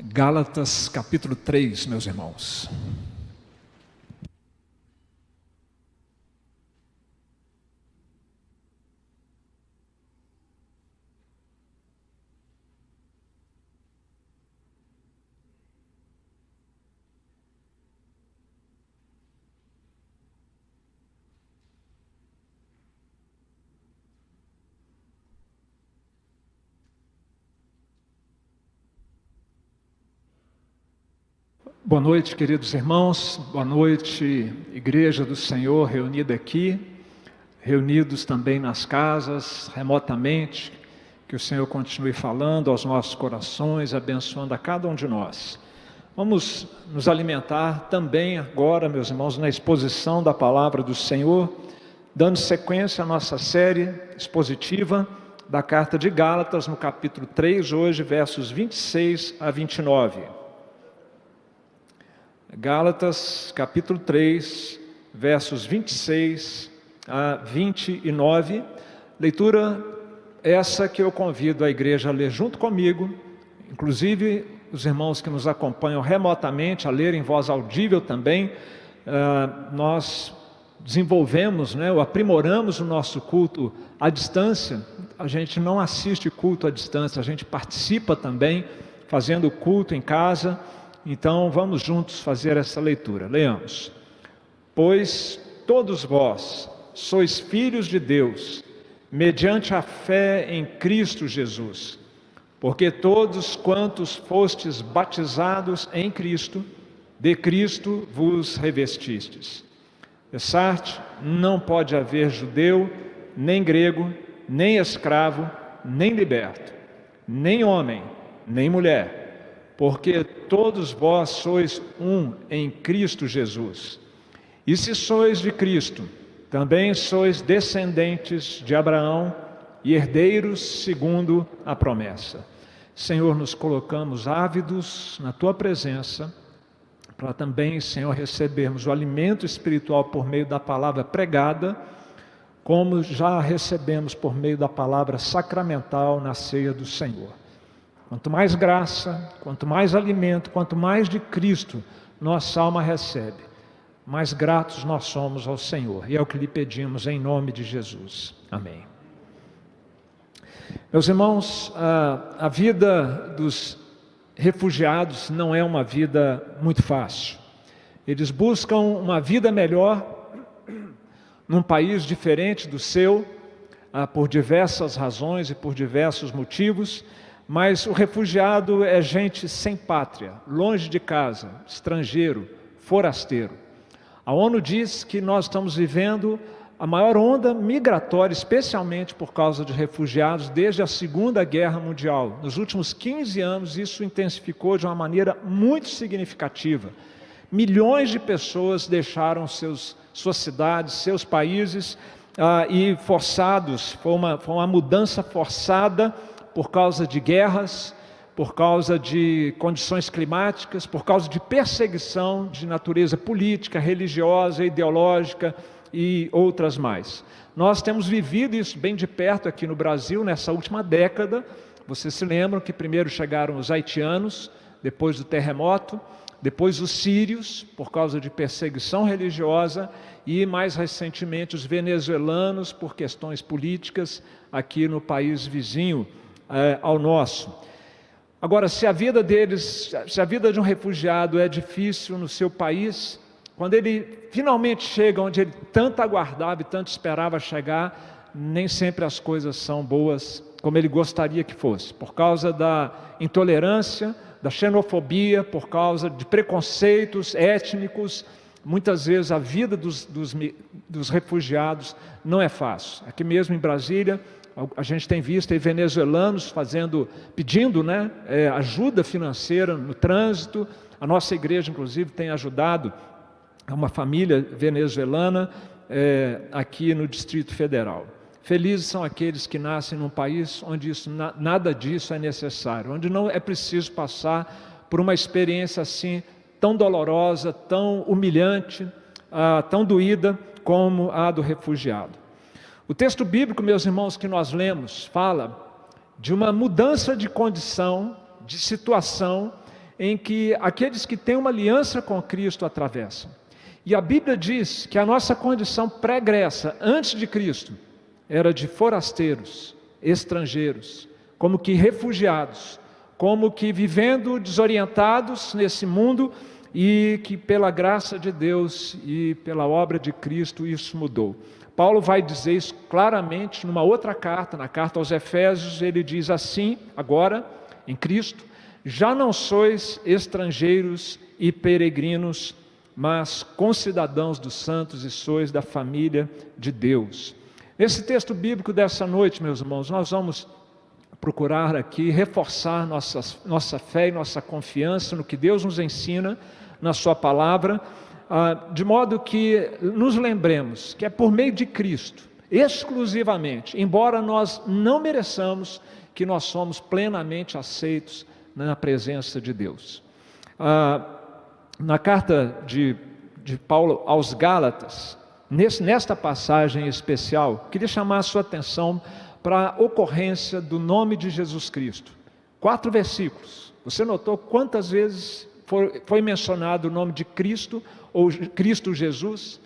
Gálatas capítulo 3, meus irmãos. Boa noite, queridos irmãos, boa noite, Igreja do Senhor reunida aqui, reunidos também nas casas, remotamente, que o Senhor continue falando aos nossos corações, abençoando a cada um de nós. Vamos nos alimentar também agora, meus irmãos, na exposição da palavra do Senhor, dando sequência à nossa série expositiva da carta de Gálatas, no capítulo 3, hoje, versos 26 a 29. Gálatas, capítulo 3, versos 26 a 29, leitura essa que eu convido a igreja a ler junto comigo, inclusive os irmãos que nos acompanham remotamente, a ler em voz audível também. Nós desenvolvemos, ou aprimoramos o nosso culto à distância. A gente não assiste culto à distância, a gente participa também, fazendo culto em casa. Então, vamos juntos fazer essa leitura. Leamos. Pois todos vós sois filhos de Deus, mediante a fé em Cristo Jesus. Porque todos quantos fostes batizados em Cristo, de Cristo vos revestistes. Dessarte, não pode haver judeu, nem grego, nem escravo, nem liberto, nem homem, nem mulher. Porque todos vós sois um em Cristo Jesus. E se sois de Cristo, também sois descendentes de Abraão e herdeiros segundo a promessa. Senhor, nos colocamos ávidos na Tua presença, para também, Senhor, recebermos o alimento espiritual por meio da palavra pregada, como já recebemos por meio da palavra sacramental na ceia do Senhor. Quanto mais graça, quanto mais alimento, quanto mais de Cristo nossa alma recebe, mais gratos nós somos ao Senhor. E é o que lhe pedimos em nome de Jesus. Amém. Meus irmãos, a vida dos refugiados não é uma vida muito fácil. Eles buscam uma vida melhor num país diferente do seu, por diversas razões e por diversos motivos. Mas o refugiado é gente sem pátria, longe de casa, estrangeiro, forasteiro. A ONU diz que nós estamos vivendo a maior onda migratória, especialmente por causa de refugiados, desde a Segunda Guerra Mundial. Nos últimos 15 anos, isso intensificou de uma maneira muito significativa. Milhões de pessoas deixaram suas cidades, seus países, e forçados, foi uma mudança forçada, por causa de guerras, por causa de condições climáticas, por causa de perseguição de natureza política, religiosa, ideológica e outras mais. Nós temos vivido isso bem de perto aqui no Brasil, nessa última década. Vocês se lembram que primeiro chegaram os haitianos, depois do terremoto, depois os sírios, por causa de perseguição religiosa, e mais recentemente os venezuelanos, por questões políticas, aqui no país vizinho ao nosso. Agora, se a vida de um refugiado é difícil no seu país, quando ele finalmente chega onde ele tanto aguardava e tanto esperava chegar, nem sempre as coisas são boas como ele gostaria que fosse, por causa da intolerância, da xenofobia, por causa de preconceitos étnicos. Muitas vezes a vida dos refugiados não é fácil. Aqui mesmo em Brasília, a gente tem visto aí venezuelanos pedindo ajuda financeira no trânsito. A nossa igreja, inclusive, tem ajudado uma família venezuelana aqui no Distrito Federal. Felizes são aqueles que nascem num país onde nada disso é necessário, onde não é preciso passar por uma experiência assim tão dolorosa, tão humilhante, tão doída como a do refugiado. O texto bíblico, meus irmãos, que nós lemos, fala de uma mudança de condição, de situação, em que aqueles que têm uma aliança com Cristo atravessam. E a Bíblia diz que a nossa condição pregressa, antes de Cristo, era de forasteiros, estrangeiros, como que refugiados, como que vivendo desorientados nesse mundo, e que pela graça de Deus e pela obra de Cristo isso mudou. Paulo vai dizer isso claramente numa outra carta, na carta aos Efésios. Ele diz assim: agora, em Cristo, já não sois estrangeiros e peregrinos, mas concidadãos dos santos e sois da família de Deus. Nesse texto bíblico dessa noite, meus irmãos, nós vamos procurar aqui reforçar nossa fé e nossa confiança no que Deus nos ensina na sua palavra, de modo que nos lembremos que é por meio de Cristo, exclusivamente, embora nós não mereçamos, que nós somos plenamente aceitos na presença de Deus. Na carta de Paulo aos Gálatas, nesta passagem especial, queria chamar a sua atenção para a ocorrência do nome de Jesus Cristo. 4 versículos. Você notou quantas vezes foi mencionado o nome de Cristo, ou Cristo Jesus?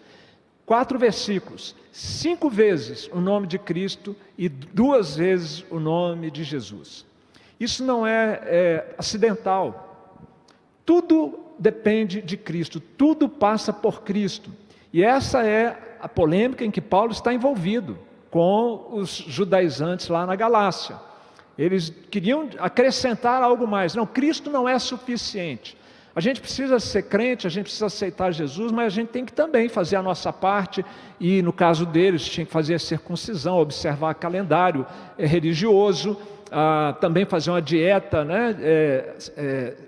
4 versículos, 5 vezes o nome de Cristo e 2 vezes o nome de Jesus. Isso não é acidental. Tudo depende de Cristo, tudo passa por Cristo. E essa é a polêmica em que Paulo está envolvido com os judaizantes lá na Galácia. Eles queriam acrescentar algo mais. Não, Cristo não é suficiente. A gente precisa ser crente, a gente precisa aceitar Jesus, mas a gente tem que também fazer a nossa parte, e no caso deles tinha que fazer a circuncisão, observar calendário religioso, também fazer uma dieta,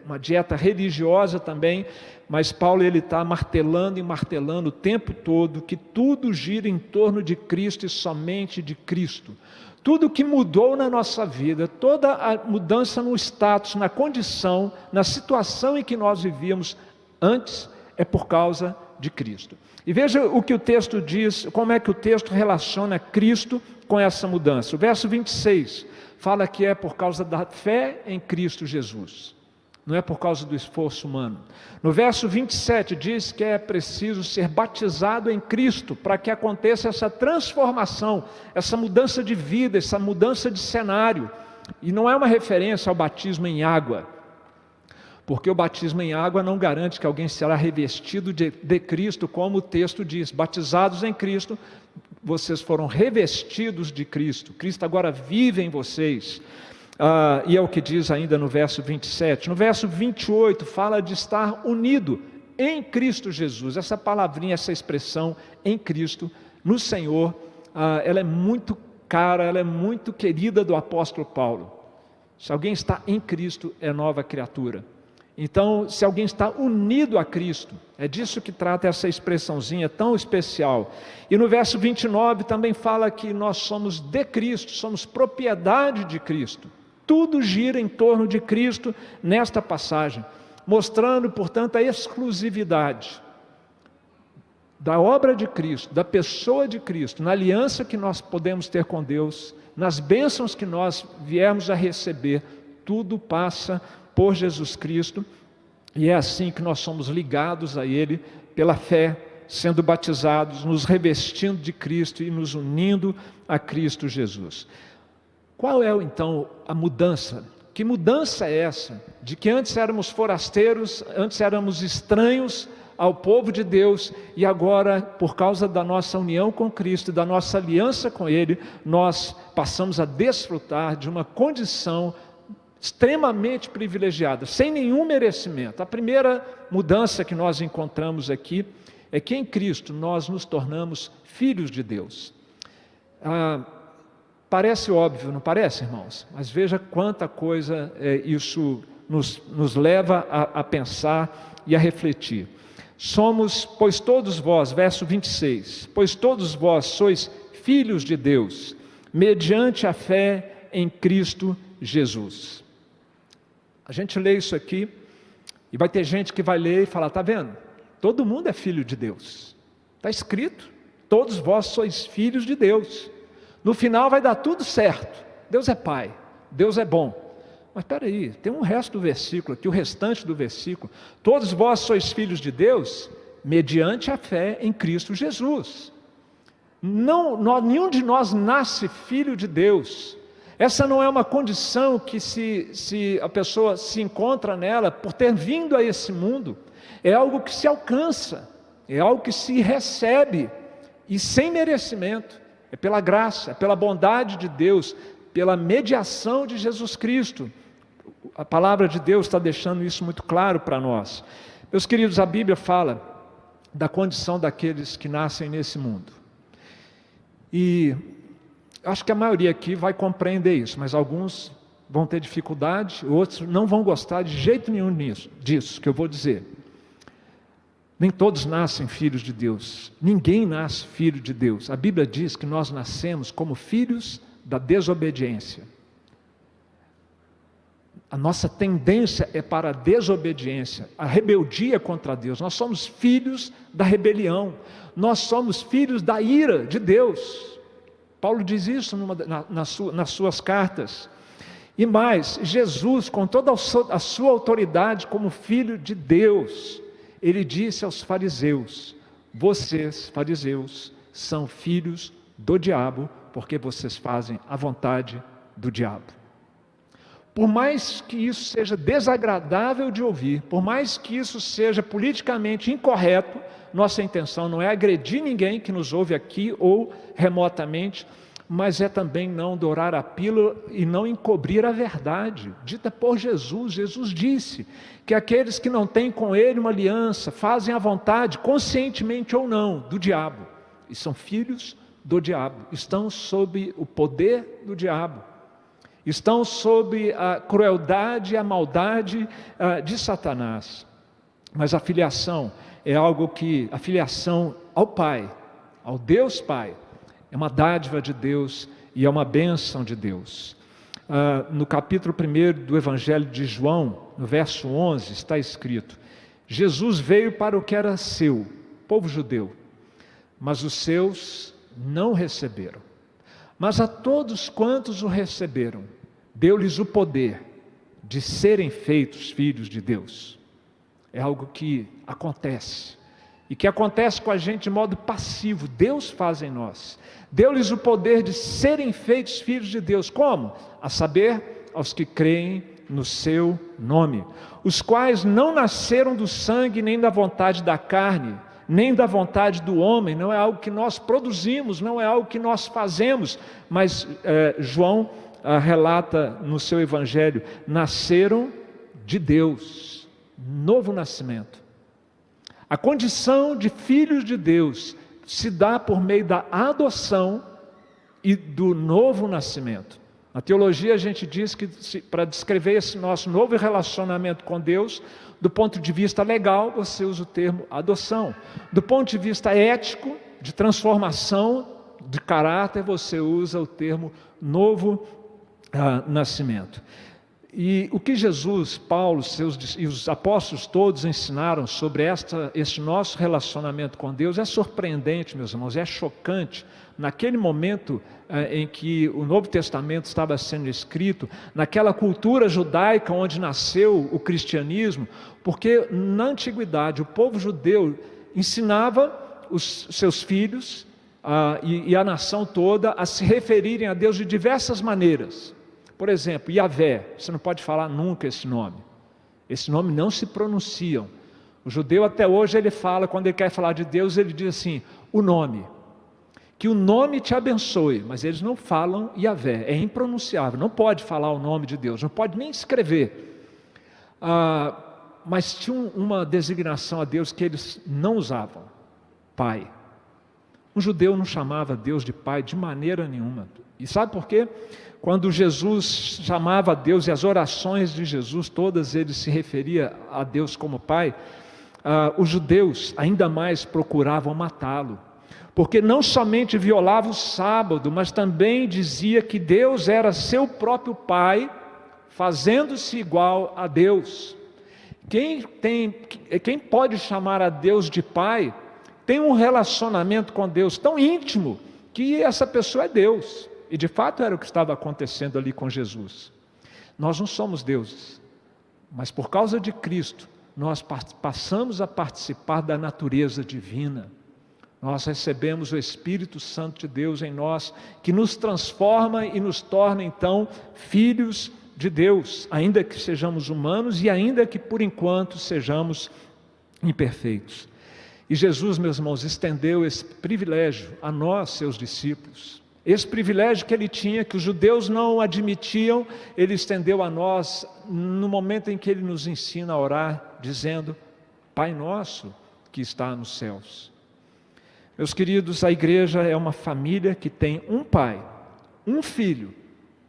uma dieta religiosa também. Mas Paulo está martelando e martelando o tempo todo que tudo gira em torno de Cristo e somente de Cristo. Tudo que mudou na nossa vida, toda a mudança no status, na condição, na situação em que nós vivíamos antes, é por causa de Cristo. E veja o que o texto diz, como é que o texto relaciona Cristo com essa mudança. O verso 26 fala que é por causa da fé em Cristo Jesus. Não é por causa do esforço humano. No verso 27 diz que é preciso ser batizado em Cristo para que aconteça essa transformação, essa mudança de vida, essa mudança de cenário. E não é uma referência ao batismo em água, porque o batismo em água não garante que alguém será revestido de Cristo, como o texto diz: batizados em Cristo, vocês foram revestidos de Cristo. Cristo agora vive em vocês. E é o que diz ainda no verso 27. No verso 28 fala de estar unido em Cristo Jesus. Essa palavrinha, essa expressão em Cristo, no Senhor, ela é muito cara, ela é muito querida do apóstolo Paulo. Se alguém está em Cristo, é nova criatura. Então, se alguém está unido a Cristo, é disso que trata essa expressãozinha tão especial. E no verso 29 também fala que nós somos de Cristo, somos propriedade de Cristo. Tudo gira em torno de Cristo nesta passagem, mostrando, portanto, a exclusividade da obra de Cristo, da pessoa de Cristo, na aliança que nós podemos ter com Deus, nas bênçãos que nós viemos a receber. Tudo passa por Jesus Cristo, e é assim que nós somos ligados a Ele pela fé, sendo batizados, nos revestindo de Cristo e nos unindo a Cristo Jesus. Qual é então a mudança? Que mudança é essa? De que antes éramos forasteiros, antes éramos estranhos ao povo de Deus, e agora, por causa da nossa união com Cristo, da nossa aliança com Ele, nós passamos a desfrutar de uma condição extremamente privilegiada, sem nenhum merecimento. A primeira mudança que nós encontramos aqui é que em Cristo nós nos tornamos filhos de Deus. Parece óbvio, não parece, irmãos? Mas veja quanta coisa isso nos leva a pensar e a refletir. Somos, pois todos vós, verso 26, pois todos vós sois filhos de Deus, mediante a fé em Cristo Jesus. A gente lê isso aqui, e vai ter gente que vai ler e falar: está vendo? Todo mundo é filho de Deus. Está escrito, todos vós sois filhos de Deus. No final vai dar tudo certo. Deus é Pai, Deus é bom. Mas espera aí, tem um resto do versículo aqui, o restante do versículo. Todos vós sois filhos de Deus, mediante a fé em Cristo Jesus. Nenhum de nós nasce filho de Deus. Essa não é uma condição que se a pessoa se encontra nela por ter vindo a esse mundo. É algo que se alcança, é algo que se recebe, e sem merecimento. É pela graça, é pela bondade de Deus, pela mediação de Jesus Cristo. A palavra de Deus está deixando isso muito claro para nós. Meus queridos, a Bíblia fala da condição daqueles que nascem nesse mundo. E acho que a maioria aqui vai compreender isso, mas alguns vão ter dificuldade, outros não vão gostar de jeito nenhum disso que eu vou dizer. Nem todos nascem filhos de Deus. Ninguém nasce filho de Deus. A Bíblia diz que nós nascemos como filhos da desobediência. A nossa tendência é para a desobediência, a rebeldia contra Deus. Nós somos filhos da rebelião. Nós somos filhos da ira de Deus. Paulo diz isso nas suas cartas. E mais, Jesus, com toda a sua autoridade como filho de Deus, ele disse aos fariseus: vocês, fariseus, são filhos do diabo, porque vocês fazem a vontade do diabo. Por mais que isso seja desagradável de ouvir, por mais que isso seja politicamente incorreto, nossa intenção não é agredir ninguém que nos ouve aqui ou remotamente, mas é também não dourar a pílula e não encobrir a verdade dita por Jesus. Jesus disse que aqueles que não têm com ele uma aliança fazem a vontade, conscientemente ou não, do diabo, e são filhos do diabo, estão sob o poder do diabo, estão sob a crueldade e a maldade de Satanás. Mas a filiação é algo que, a filiação ao Pai, ao Deus Pai, é uma dádiva de Deus e é uma bênção de Deus. No capítulo 1 do Evangelho de João, no verso 11, está escrito: Jesus veio para o que era seu, povo judeu, mas os seus não receberam. Mas a todos quantos o receberam, deu-lhes o poder de serem feitos filhos de Deus. É algo que acontece, e que acontece com a gente de modo passivo. Deus faz em nós. Deu-lhes o poder de serem feitos filhos de Deus. Como? A saber, aos que creem no seu nome, os quais não nasceram do sangue, nem da vontade da carne, nem da vontade do homem. Não é algo que nós produzimos, não é algo que nós fazemos, mas João relata no seu evangelho: nasceram de Deus, novo nascimento. A condição de filhos de Deus se dá por meio da adoção e do novo nascimento. Na teologia a gente diz que, para descrever esse nosso novo relacionamento com Deus, do ponto de vista legal, você usa o termo adoção. Do ponto de vista ético, de transformação de caráter, você usa o termo novo nascimento. E o que Jesus, Paulo e os apóstolos todos ensinaram sobre este nosso relacionamento com Deus é surpreendente, meus irmãos, é chocante. Naquele momento em que o Novo Testamento estava sendo escrito, naquela cultura judaica onde nasceu o cristianismo, porque na antiguidade o povo judeu ensinava os seus filhos e a nação toda a se referirem a Deus de diversas maneiras. Por exemplo, Yahvé, você não pode falar nunca esse nome. Esse nome não se pronunciam. O judeu até hoje ele fala, quando ele quer falar de Deus, ele diz assim: o nome. Que o nome te abençoe, mas eles não falam Yahvé, é impronunciável, não pode falar o nome de Deus, não pode nem escrever. Mas tinha uma designação a Deus que eles não usavam: Pai. Um judeu não chamava Deus de Pai de maneira nenhuma. E sabe por quê? Quando Jesus chamava a Deus, e as orações de Jesus, todas ele se referia a Deus como Pai, os judeus ainda mais procuravam matá-lo, porque não somente violava o sábado, mas também dizia que Deus era seu próprio Pai, fazendo-se igual a Deus. Quem pode chamar a Deus de Pai, tem um relacionamento com Deus tão íntimo, que essa pessoa é Deus. E de fato era o que estava acontecendo ali com Jesus. Nós não somos deuses, mas por causa de Cristo, nós passamos a participar da natureza divina. Nós recebemos o Espírito Santo de Deus em nós, que nos transforma e nos torna então filhos de Deus, ainda que sejamos humanos e ainda que por enquanto sejamos imperfeitos. E Jesus, meus irmãos, estendeu esse privilégio a nós, seus discípulos. Esse privilégio que ele tinha, que os judeus não admitiam, ele estendeu a nós no momento em que ele nos ensina a orar, dizendo: Pai nosso que está nos céus. Meus queridos, a igreja é uma família que tem um pai, um filho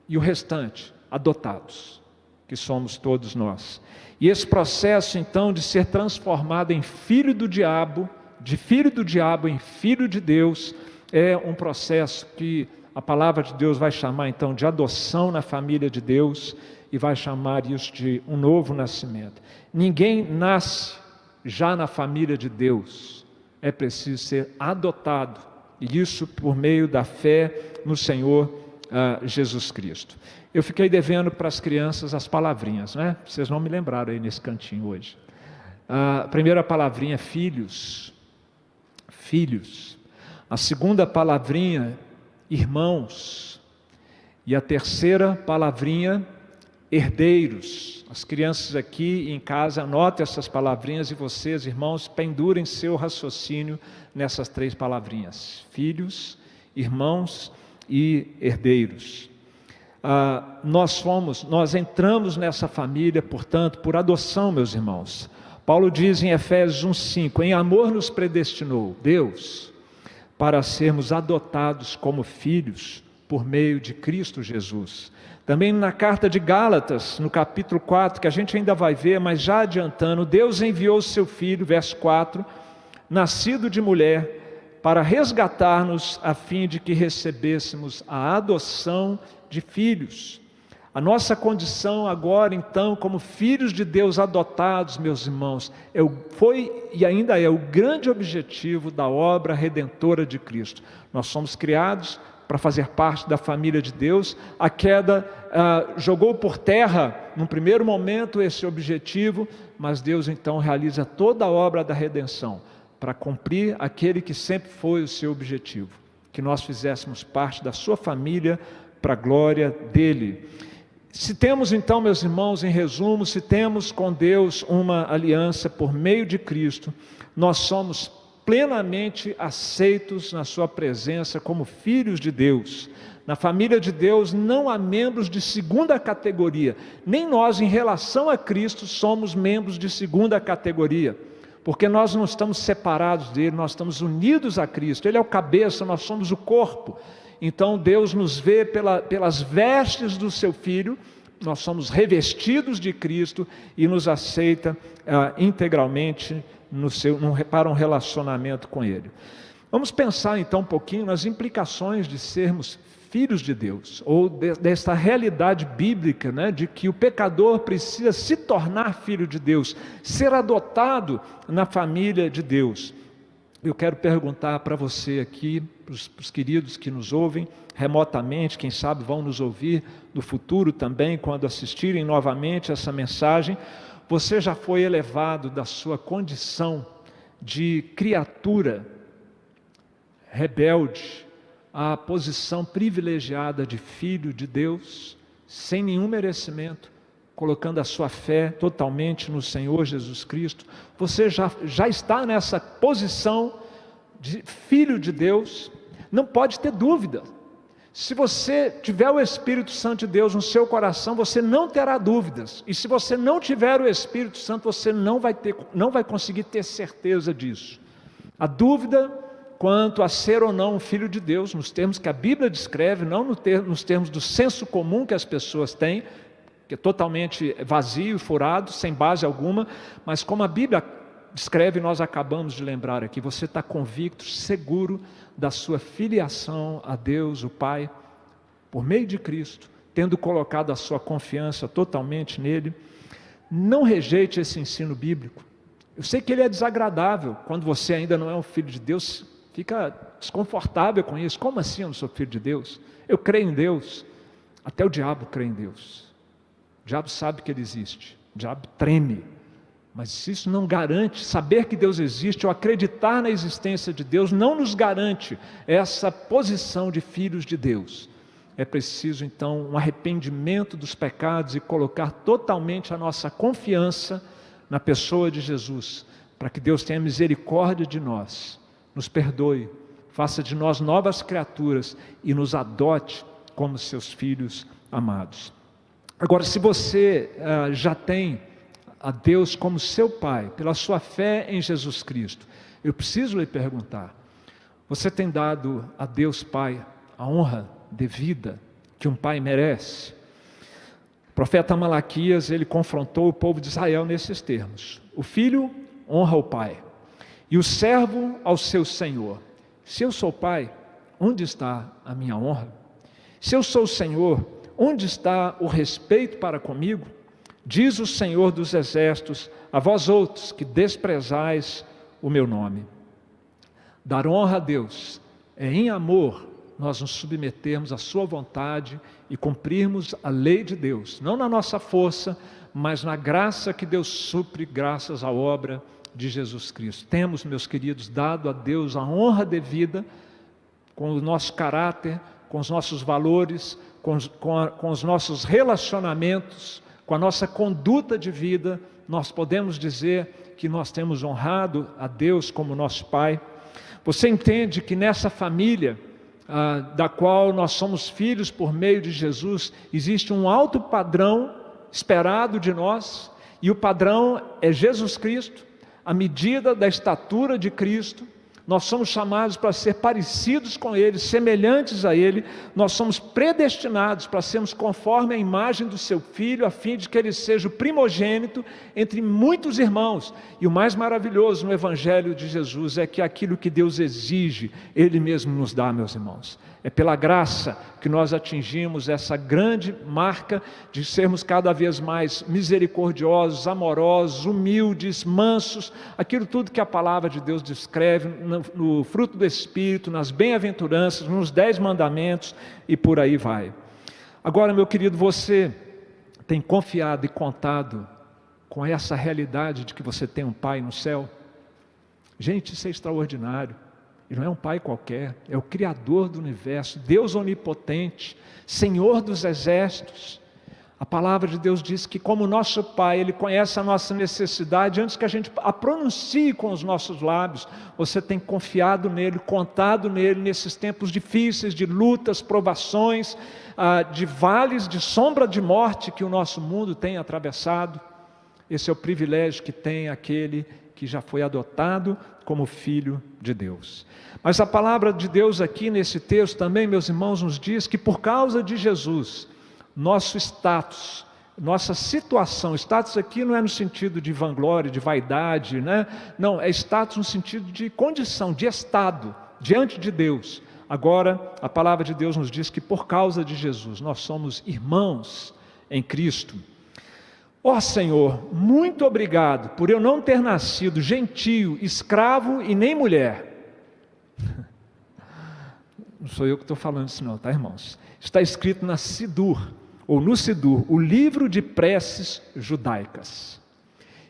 e o restante adotados, que somos todos nós. E esse processo então de ser transformado em filho do diabo, de filho do diabo em filho de Deus, é um processo que a palavra de Deus vai chamar então de adoção na família de Deus e vai chamar isso de um novo nascimento. Ninguém nasce já na família de Deus, é preciso ser adotado, e isso por meio da fé no Senhor Jesus Cristo. Eu fiquei devendo para as crianças as palavrinhas, né? Vocês não me lembraram aí nesse cantinho hoje. A primeira palavrinha é filhos, filhos. A segunda palavrinha, irmãos. E a terceira palavrinha, herdeiros. As crianças aqui em casa, anotem essas palavrinhas e vocês, irmãos, pendurem seu raciocínio nessas três palavrinhas: filhos, irmãos e herdeiros. Nós entramos nessa família, portanto, por adoção, meus irmãos. Paulo diz em Efésios 1:5, em amor nos predestinou Deus para sermos adotados como filhos por meio de Cristo Jesus. Também na carta de Gálatas, no capítulo 4, que a gente ainda vai ver, mas já adiantando, Deus enviou o seu Filho, verso 4, nascido de mulher, para resgatar-nos a fim de que recebêssemos a adoção de filhos. A nossa condição agora, então, como filhos de Deus adotados, meus irmãos, foi e ainda é o grande objetivo da obra redentora de Cristo. Nós somos criados para fazer parte da família de Deus. A queda jogou por terra, num primeiro momento, esse objetivo, mas Deus então realiza toda a obra da redenção, para cumprir aquele que sempre foi o seu objetivo, que nós fizéssemos parte da sua família, para a glória dele. Se temos então, meus irmãos, em resumo, se temos com Deus uma aliança por meio de Cristo, nós somos plenamente aceitos na sua presença como filhos de Deus. Na família de Deus não há membros de segunda categoria, nem nós em relação a Cristo somos membros de segunda categoria, porque nós não estamos separados dele, nós estamos unidos a Cristo. Ele é o cabeça, nós somos o corpo. Então Deus nos vê pelas vestes do seu Filho, nós somos revestidos de Cristo e nos aceita integralmente para um relacionamento com Ele. Vamos pensar então um pouquinho nas implicações de sermos filhos de Deus, ou desta realidade bíblica, né, de que o pecador precisa se tornar filho de Deus, ser adotado na família de Deus. Eu quero perguntar para você aqui, para os queridos que nos ouvem remotamente, quem sabe vão nos ouvir no futuro também, quando assistirem novamente essa mensagem: você já foi elevado da sua condição de criatura rebelde à posição privilegiada de filho de Deus, sem nenhum merecimento, colocando a sua fé totalmente no Senhor Jesus Cristo? Você já está nessa posição de filho de Deus, não pode ter dúvida. Se você tiver o Espírito Santo de Deus no seu coração, você não terá dúvidas. E se você não tiver o Espírito Santo, você não vai conseguir ter certeza disso. A dúvida quanto a ser ou não um filho de Deus, nos termos que a Bíblia descreve, não nos termos do senso comum que as pessoas têm, que é totalmente vazio, furado, sem base alguma, mas como a Bíblia descreve, nós acabamos de lembrar aqui, você está convicto, seguro da sua filiação a Deus, o Pai, por meio de Cristo, tendo colocado a sua confiança totalmente nele. Não rejeite esse ensino bíblico. Eu sei que ele é desagradável, quando você ainda não é um filho de Deus, fica desconfortável com isso. Como assim eu não sou filho de Deus? Eu creio em Deus, até o diabo crê em Deus. O diabo sabe que ele existe, o diabo treme. Mas isso não garante, saber que Deus existe ou acreditar na existência de Deus, não nos garante essa posição de filhos de Deus. É preciso então um arrependimento dos pecados e colocar totalmente a nossa confiança na pessoa de Jesus, para que Deus tenha misericórdia de nós, nos perdoe, faça de nós novas criaturas e nos adote como seus filhos amados. Agora, se você já tem a Deus como seu Pai, pela sua fé em Jesus Cristo, eu preciso lhe perguntar: você tem dado a Deus Pai a honra devida que um pai merece? O profeta Malaquias, ele confrontou o povo de Israel nesses termos: o filho honra o pai, e o servo ao seu senhor. Se eu sou pai, onde está a minha honra? Se eu sou o Senhor, onde está o respeito para comigo? Diz o Senhor dos Exércitos a vós outros que desprezais o meu nome. Dar honra a Deus é em amor nós nos submetermos à sua vontade e cumprirmos a lei de Deus, não na nossa força, mas na graça que Deus supre graças à obra de Jesus Cristo. Temos, meus queridos, dado a Deus a honra devida com o nosso caráter, com os nossos valores, com os nossos relacionamentos, com a nossa conduta de vida. Nós podemos dizer que nós temos honrado a Deus como nosso Pai. Você entende que nessa família da qual nós somos filhos por meio de Jesus, existe um alto padrão esperado de nós, e o padrão é Jesus Cristo, a medida da estatura de Cristo. Nós somos chamados para ser parecidos com Ele, semelhantes a Ele. Nós somos predestinados para sermos conforme a imagem do Seu Filho, a fim de que Ele seja o primogênito entre muitos irmãos. E o mais maravilhoso no Evangelho de Jesus é que aquilo que Deus exige, Ele mesmo nos dá, meus irmãos. É pela graça que nós atingimos essa grande marca de sermos cada vez mais misericordiosos, amorosos, humildes, mansos, aquilo tudo que a palavra de Deus descreve no fruto do Espírito, nas bem-aventuranças, nos 10 mandamentos e por aí vai. Agora, meu querido, você tem confiado e contado com essa realidade de que você tem um Pai no céu? Gente, isso é extraordinário. Ele não é um pai qualquer, é o Criador do universo, Deus onipotente, Senhor dos exércitos. A palavra de Deus diz que, como nosso Pai, Ele conhece a nossa necessidade antes que a gente a pronuncie com os nossos lábios. Você tem confiado nele, contado nele nesses tempos difíceis, de lutas, provações, de vales de sombra de morte que o nosso mundo tem atravessado. Esse é o privilégio que tem aquele que já foi adotado como filho de Deus. Mas a palavra de Deus aqui nesse texto também, meus irmãos, nos diz que por causa de Jesus, nosso status, nossa situação, status aqui não é no sentido de vanglória, de vaidade, né? Não, é status no sentido de condição, de estado, diante de Deus. Agora, a palavra de Deus nos diz que por causa de Jesus, nós somos irmãos em Cristo. Ó Senhor, muito obrigado por eu não ter nascido gentio, escravo e nem mulher. Não sou eu que estou falando isso não, tá, irmãos? Está escrito na Sidur, ou no Sidur, o livro de preces judaicas.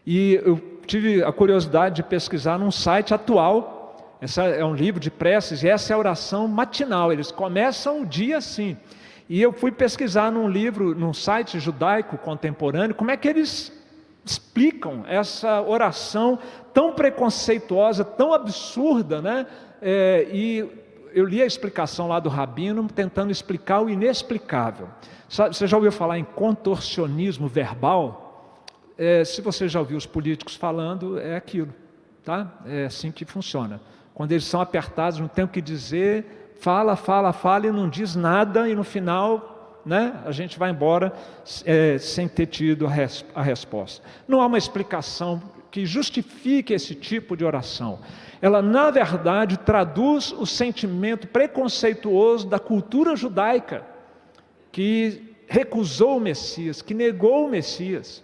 E eu tive a curiosidade de pesquisar num site atual. Esse é um livro de preces e essa é a oração matinal. Eles começam o dia assim. E eu fui pesquisar num site judaico contemporâneo, como é que eles explicam essa oração tão preconceituosa, tão absurda, né? E eu li a explicação lá do rabino, tentando explicar o inexplicável. Você já ouviu falar em contorcionismo verbal? Se você já ouviu os políticos falando, é aquilo, tá? É assim que funciona. Quando eles são apertados, não tem o que dizer, fala e não diz nada, e no final, né, a gente vai embora sem ter tido a resposta. Não há uma explicação que justifique esse tipo de oração. Ela, na verdade, traduz o sentimento preconceituoso da cultura judaica, que recusou o Messias, que negou o Messias.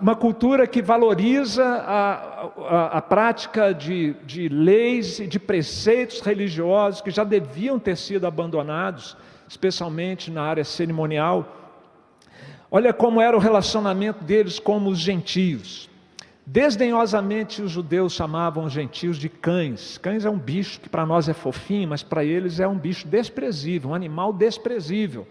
Uma cultura que valoriza a prática de leis e de preceitos religiosos que já deviam ter sido abandonados, especialmente na área cerimonial. Olha como era o relacionamento deles com os gentios. Desdenhosamente os judeus chamavam os gentios de cães. Cães é um bicho que para nós é fofinho, mas para eles é um bicho desprezível, um animal desprezível.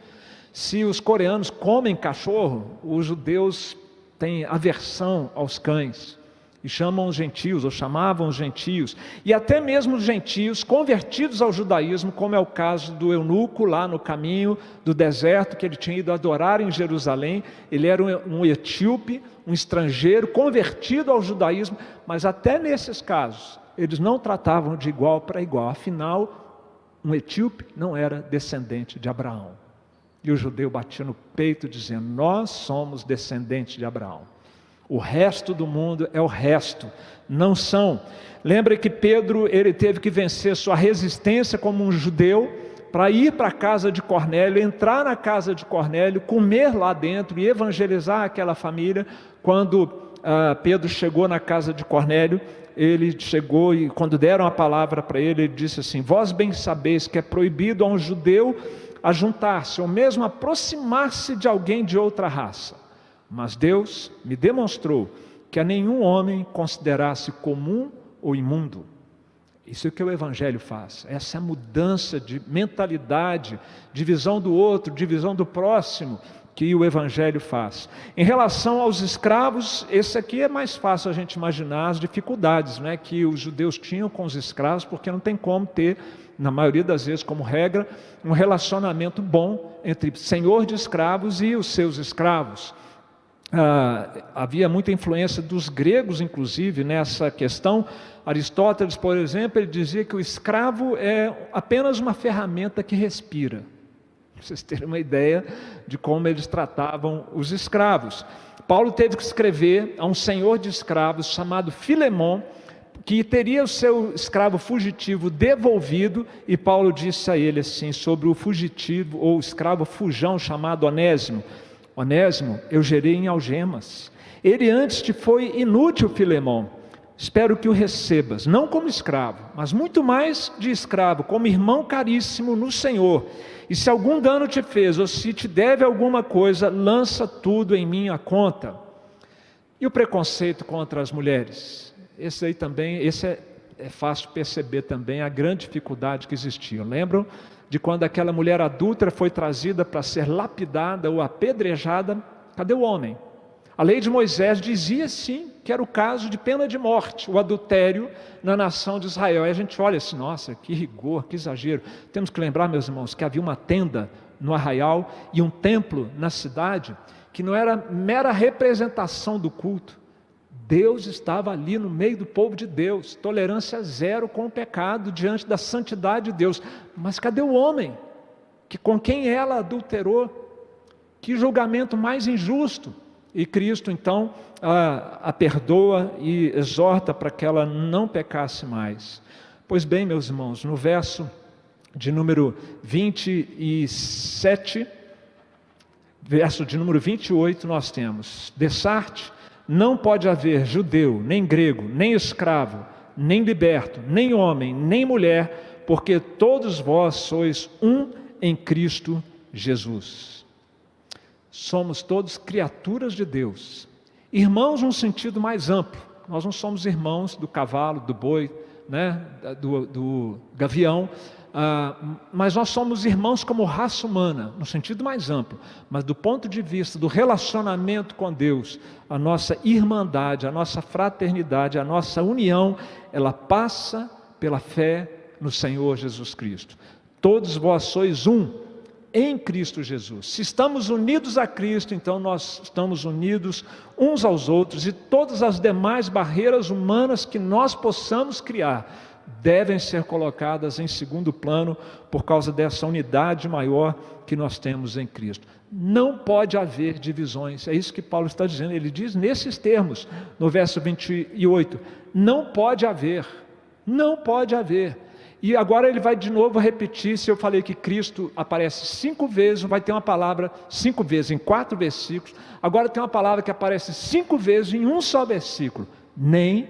Se os coreanos comem cachorro, os judeus têm aversão aos cães. E chamam os gentios, ou chamavam os gentios, e até mesmo os gentios convertidos ao judaísmo, como é o caso do eunuco lá no caminho do deserto, que ele tinha ido adorar em Jerusalém. Ele era um etíope, um estrangeiro, convertido ao judaísmo, mas até nesses casos, eles não tratavam de igual para igual. Afinal, um etíope não era descendente de Abraão. E o judeu batia no peito dizendo: nós somos descendentes de Abraão. O resto do mundo é o resto, não são. Lembra que Pedro, ele teve que vencer sua resistência como um judeu, para ir para a casa de Cornélio, entrar na casa de Cornélio, comer lá dentro e evangelizar aquela família. Quando Pedro chegou na casa de Cornélio, ele chegou e quando deram a palavra para ele, ele disse assim: vós bem sabeis que é proibido a um judeu ajuntar-se, ou mesmo aproximar-se de alguém de outra raça. Mas Deus me demonstrou que a nenhum homem considerasse comum ou imundo. Isso é o que o Evangelho faz. Essa é a mudança de mentalidade, de visão do outro, de visão do próximo, que o Evangelho faz. Em relação aos escravos, esse aqui é mais fácil a gente imaginar as dificuldades, né, que os judeus tinham com os escravos, porque não tem como ter, na maioria das vezes, como regra, um relacionamento bom entre senhor de escravos e os seus escravos. Havia muita influência dos gregos, inclusive, nessa questão. Aristóteles, por exemplo, ele dizia que o escravo é apenas uma ferramenta que respira. Para vocês terem uma ideia de como eles tratavam os escravos. Paulo teve que escrever a um senhor de escravos chamado Filemon, que teria o seu escravo fugitivo devolvido, e Paulo disse a ele assim, sobre o fugitivo, ou escravo fujão chamado Onésimo: Onésimo, eu gerei em algemas. Ele antes te foi inútil, Filemon. Espero que o recebas, não como escravo, mas muito mais de escravo, como irmão caríssimo no Senhor. E se algum dano te fez, ou se te deve alguma coisa, lança tudo em minha conta. E o preconceito contra as mulheres? Esse aí também, é fácil perceber também a grande dificuldade que existia. Lembram de quando aquela mulher adúltera foi trazida para ser lapidada ou apedrejada? Cadê o homem? A lei de Moisés dizia sim que era o caso de pena de morte, o adultério na nação de Israel. Aí a gente olha assim: nossa, que rigor, que exagero. Temos que lembrar, meus irmãos, que havia uma tenda no arraial e um templo na cidade, que não era mera representação do culto. Deus estava ali no meio do povo de Deus, tolerância zero com o pecado diante da santidade de Deus. Mas cadê o homem com quem ela adulterou? Que julgamento mais injusto! E Cristo então a perdoa e exorta para que ela não pecasse mais. Pois bem, meus irmãos, no verso de número 27, verso de número 28, nós temos: Dessarte não pode haver judeu, nem grego, nem escravo, nem liberto, nem homem, nem mulher, porque todos vós sois um em Cristo Jesus. Somos todos criaturas de Deus, irmãos num sentido mais amplo. Nós não somos irmãos do cavalo, do boi, né, do gavião, mas nós somos irmãos como raça humana, no sentido mais amplo. Mas do ponto de vista do relacionamento com Deus, a nossa irmandade, a nossa fraternidade, a nossa união, ela passa pela fé no Senhor Jesus Cristo. Todos vós sois um em Cristo Jesus. Se estamos unidos a Cristo, então nós estamos unidos uns aos outros, e todas as demais barreiras humanas que nós possamos criar devem ser colocadas em segundo plano por causa dessa unidade maior que nós temos em Cristo. Não pode haver divisões, é isso que Paulo está dizendo. Ele diz nesses termos, no verso 28, não pode haver. E agora ele vai de novo repetir. Se eu falei que Cristo aparece 5 vezes, vai ter uma palavra 5 vezes em 4 versículos. Agora tem uma palavra que aparece 5 vezes em um só versículo: nem.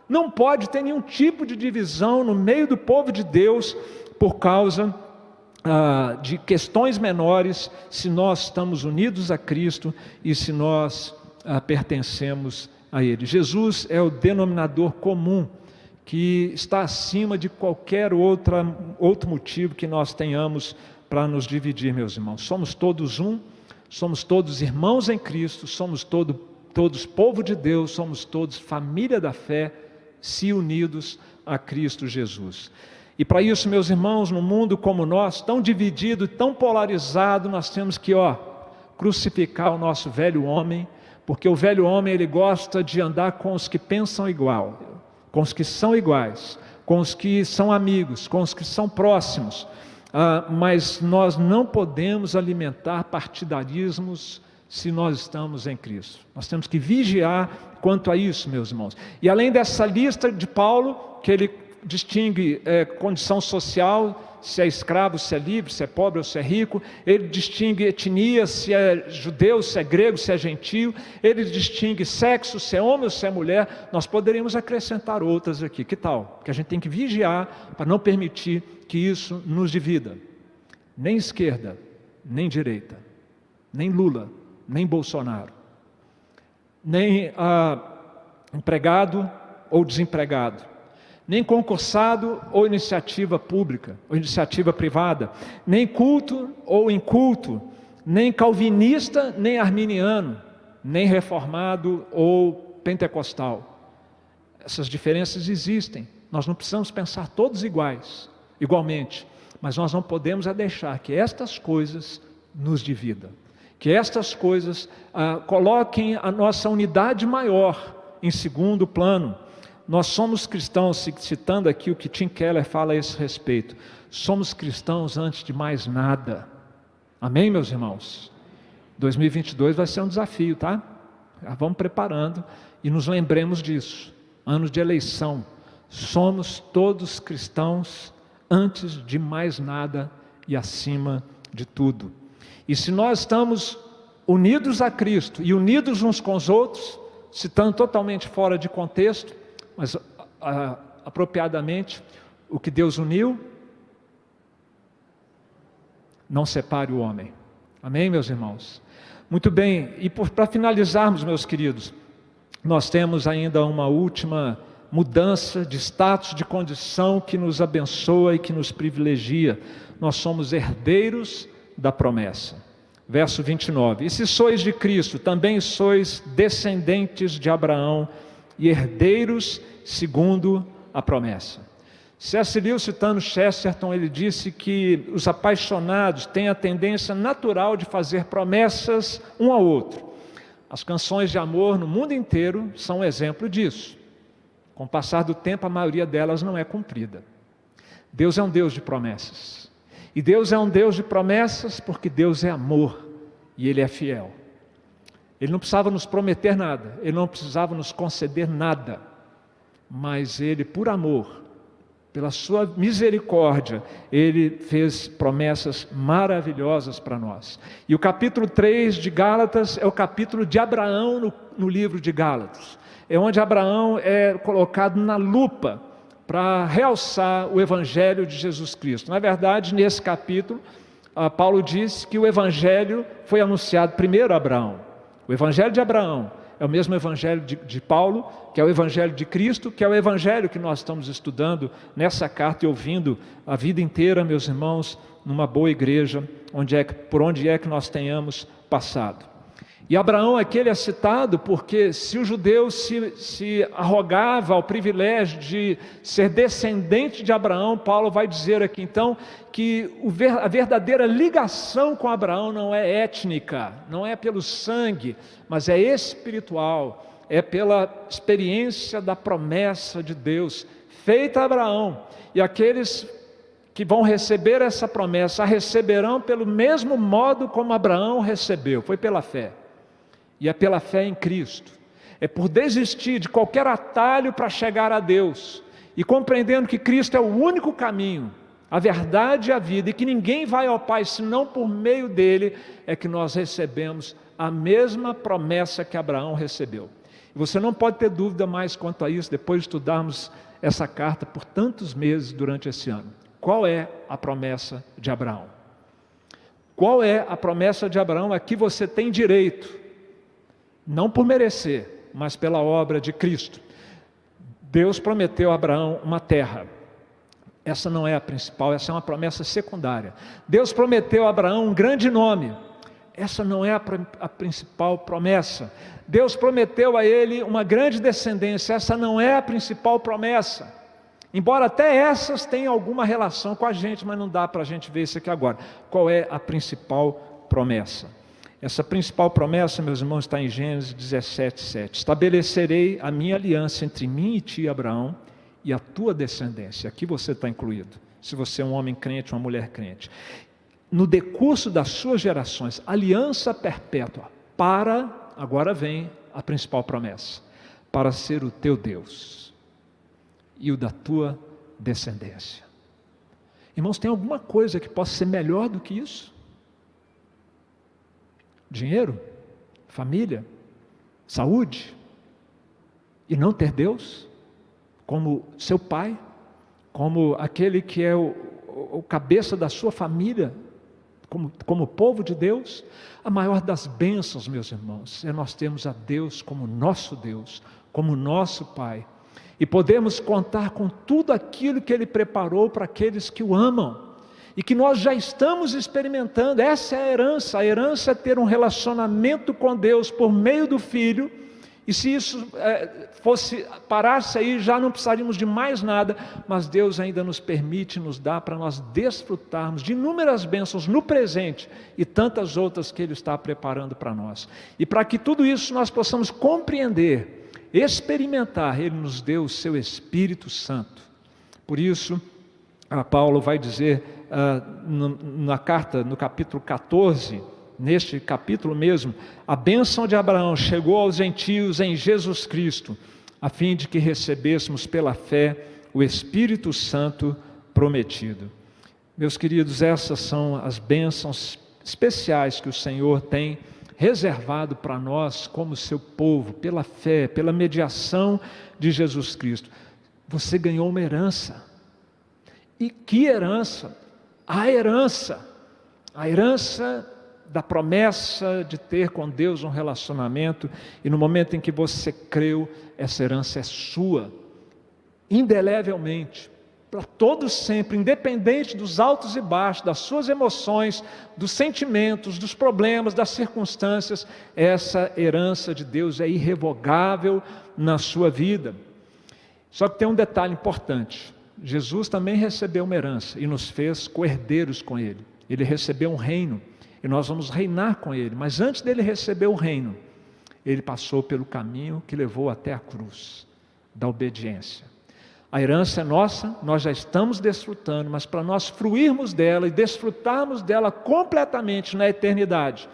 Não pode ter nenhum tipo de divisão no meio do povo de Deus por causa de questões menores se nós estamos unidos a Cristo e se nós pertencemos a Ele. Jesus é o denominador comum que está acima de qualquer outro motivo que nós tenhamos para nos dividir, meus irmãos. Somos todos um, somos todos irmãos em Cristo, somos todos povo de Deus, somos todos família da fé, se unidos a Cristo Jesus. E para isso, meus irmãos, no mundo como nós, tão dividido, tão polarizado, nós temos que crucificar o nosso velho homem, porque o velho homem ele gosta de andar com os que pensam igual, com os que são iguais, com os que são amigos, com os que são próximos, mas nós não podemos alimentar partidarismos se nós estamos em Cristo. Nós temos que vigiar quanto a isso, meus irmãos. E além dessa lista de Paulo, que ele distingue condição social, se é escravo, se é livre, se é pobre ou se é rico, ele distingue etnia, se é judeu, se é grego, se é gentio, ele distingue sexo, se é homem ou se é mulher. Nós poderíamos acrescentar outras aqui, que tal? Que a gente tem que vigiar para não permitir que isso nos divida, nem esquerda, nem direita, nem Lula, nem Bolsonaro, nem empregado ou desempregado, nem concursado ou iniciativa pública, ou iniciativa privada, nem culto ou inculto, nem calvinista, nem arminiano, nem reformado ou pentecostal. Essas diferenças existem, nós não precisamos pensar todos igualmente, mas nós não podemos deixar que estas coisas nos dividam, que estas coisas coloquem a nossa unidade maior em segundo plano. Nós somos cristãos, citando aqui o que Tim Keller fala a esse respeito, somos cristãos antes de mais nada. Amém, meus irmãos? 2022 vai ser um desafio, tá? Já vamos preparando e nos lembremos disso. Ano de eleição, somos todos cristãos antes de mais nada e acima de tudo. E se nós estamos unidos a Cristo e unidos uns com os outros, citando totalmente fora de contexto, mas apropriadamente, o que Deus uniu, não separe o homem. Amém, meus irmãos? Muito bem, e para finalizarmos, meus queridos, nós temos ainda uma última mudança de status, de condição que nos abençoa e que nos privilegia. Nós somos herdeiros da promessa. Verso 29, e se sois de Cristo, também sois descendentes de Abraão e herdeiros segundo a promessa. C.S. Lewis, citando Chesterton, ele disse que os apaixonados têm a tendência natural de fazer promessas um ao outro. As canções de amor no mundo inteiro são um exemplo disso. Com o passar do tempo, a maioria delas não é cumprida. Deus é um Deus de promessas. E Deus é um Deus de promessas porque Deus é amor e Ele é fiel. Ele não precisava nos prometer nada, Ele não precisava nos conceder nada, mas Ele, por amor, pela sua misericórdia, Ele fez promessas maravilhosas para nós. E o capítulo 3 de Gálatas é o capítulo de Abraão no livro de Gálatas. É onde Abraão é colocado na lupa para realçar o Evangelho de Jesus Cristo. Na verdade, nesse capítulo, Paulo diz que o Evangelho foi anunciado primeiro a Abraão. O Evangelho de Abraão é o mesmo Evangelho de Paulo, que é o Evangelho de Cristo, que é o Evangelho que nós estamos estudando nessa carta e ouvindo a vida inteira, meus irmãos, numa boa igreja, por onde é que nós tenhamos passado. E Abraão aqui ele é citado porque se o judeu se arrogava ao privilégio de ser descendente de Abraão, Paulo vai dizer aqui então que a verdadeira ligação com Abraão não é étnica, não é pelo sangue, mas é espiritual, é pela experiência da promessa de Deus feita a Abraão. E aqueles que vão receber essa promessa a receberão pelo mesmo modo como Abraão recebeu, foi pela fé. E é pela fé em Cristo, é por desistir de qualquer atalho para chegar a Deus, e compreendendo que Cristo é o único caminho, a verdade e a vida, e que ninguém vai ao Pai senão por meio dele, é que nós recebemos a mesma promessa que Abraão recebeu. E você não pode ter dúvida mais quanto a isso, depois de estudarmos essa carta por tantos meses durante esse ano. Qual é a promessa de Abraão? Qual é a promessa de Abraão a que você tem direito? Não por merecer, mas pela obra de Cristo. Deus prometeu a Abraão uma terra. Essa não é a principal, essa é uma promessa secundária. Deus prometeu a Abraão um grande nome. Essa não é a principal promessa. Deus prometeu a ele uma grande descendência. Essa não é a principal promessa. Embora até essas tenham alguma relação com a gente, mas não dá para a gente ver isso aqui agora. Qual é a principal promessa? Essa principal promessa, meus irmãos, está em Gênesis 17:7. Estabelecerei a minha aliança entre mim e ti, Abraão, e a tua descendência. Aqui você está incluído, se você é um homem crente, uma mulher crente. No decurso das suas gerações, aliança perpétua, agora vem a principal promessa, para ser o teu Deus e o da tua descendência. Irmãos, tem alguma coisa que possa ser melhor do que isso? Dinheiro? Família? Saúde? E não ter Deus como seu pai, como aquele que é o cabeça da sua família, como povo de Deus? A maior das bênçãos, meus irmãos, é nós termos a Deus como nosso Deus, como nosso Pai, e podemos contar com tudo aquilo que Ele preparou para aqueles que o amam, e que nós já estamos experimentando. Essa é a herança é ter um relacionamento com Deus por meio do Filho. E se isso parasse aí, já não precisaríamos de mais nada, mas Deus ainda nos permite, nos dá para nós desfrutarmos de inúmeras bênçãos no presente e tantas outras que Ele está preparando para nós. E para que tudo isso nós possamos compreender, experimentar, Ele nos deu o seu Espírito Santo. Por isso, Paulo vai dizer na carta, no capítulo 14, neste capítulo mesmo, a bênção de Abraão chegou aos gentios em Jesus Cristo, a fim de que recebêssemos pela fé o Espírito Santo prometido. Meus queridos, essas são as bênçãos especiais que o Senhor tem reservado para nós como seu povo, pela fé, pela mediação de Jesus Cristo. Você ganhou uma herança. E que herança? A herança da promessa de ter com Deus um relacionamento, e no momento em que você creu, essa herança é sua, indelevelmente, para todos sempre, independente dos altos e baixos, das suas emoções, dos sentimentos, dos problemas, das circunstâncias. Essa herança de Deus é irrevogável na sua vida. Só que tem um detalhe importante: Jesus também recebeu uma herança e nos fez co-herdeiros com Ele. Ele recebeu um reino e nós vamos reinar com Ele, mas antes dele receber o reino, Ele passou pelo caminho que levou até a cruz da obediência. A herança é nossa, nós já estamos desfrutando, mas para nós fruirmos dela e desfrutarmos dela completamente na eternidade,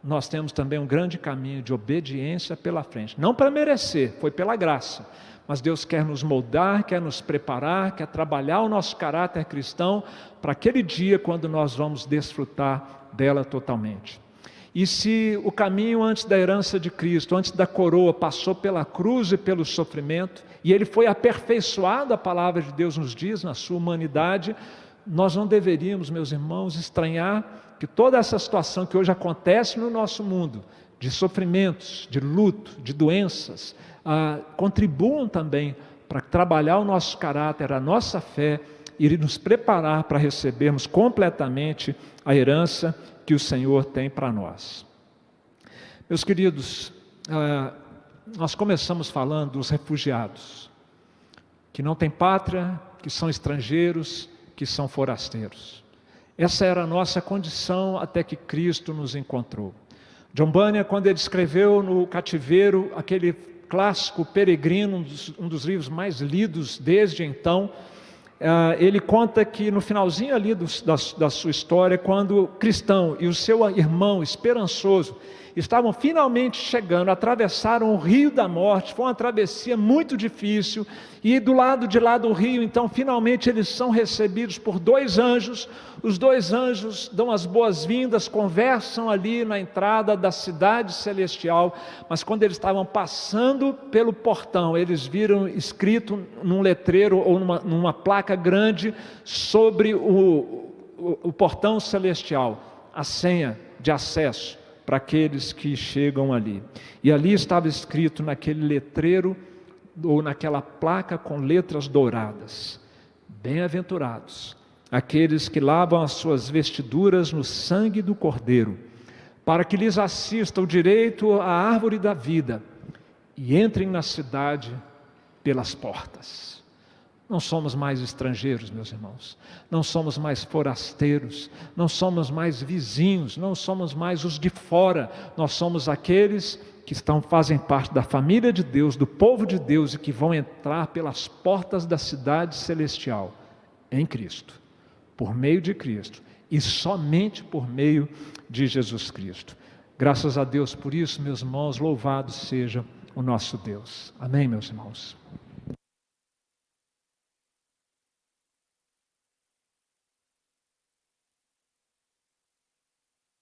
nós temos também um grande caminho de obediência pela frente. Não para merecer, foi pela graça, mas Deus quer nos moldar, quer nos preparar, quer trabalhar o nosso caráter cristão para aquele dia quando nós vamos desfrutar dela totalmente. E se o caminho antes da herança de Cristo, antes da coroa, passou pela cruz e pelo sofrimento, e ele foi aperfeiçoado, a palavra de Deus nos diz, na sua humanidade, nós não deveríamos, meus irmãos, estranhar que toda essa situação que hoje acontece no nosso mundo, de sofrimentos, de luto, de doenças, contribuam também para trabalhar o nosso caráter, a nossa fé, e nos preparar para recebermos completamente a herança que o Senhor tem para nós. Meus queridos, nós começamos falando dos refugiados, que não têm pátria, que são estrangeiros, que são forasteiros. Essa era a nossa condição até que Cristo nos encontrou. John Bunyan, quando ele escreveu no cativeiro, aquele clássico Peregrino, um dos livros mais lidos desde então, ele conta que no finalzinho ali da sua história, quando o cristão e o seu irmão esperançoso estavam finalmente chegando, atravessaram o rio da morte, foi uma travessia muito difícil, e do lado de lá do rio, então finalmente eles são recebidos por dois anjos. Os dois anjos dão as boas-vindas, conversam ali na entrada da cidade celestial, mas quando eles estavam passando pelo portão, eles viram escrito num letreiro ou numa placa grande sobre o portão celestial: a senha de acesso para aqueles que chegam ali. E ali estava escrito naquele letreiro, ou naquela placa com letras douradas: bem-aventurados aqueles que lavam as suas vestiduras no sangue do Cordeiro, para que lhes assista o direito à árvore da vida e entrem na cidade pelas portas. Não somos mais estrangeiros, meus irmãos, não somos mais forasteiros, não somos mais vizinhos, não somos mais os de fora, nós somos aqueles que fazem parte da família de Deus, do povo de Deus, e que vão entrar pelas portas da cidade celestial, em Cristo, por meio de Cristo, e somente por meio de Jesus Cristo. Graças a Deus por isso, meus irmãos, louvado seja o nosso Deus. Amém, meus irmãos?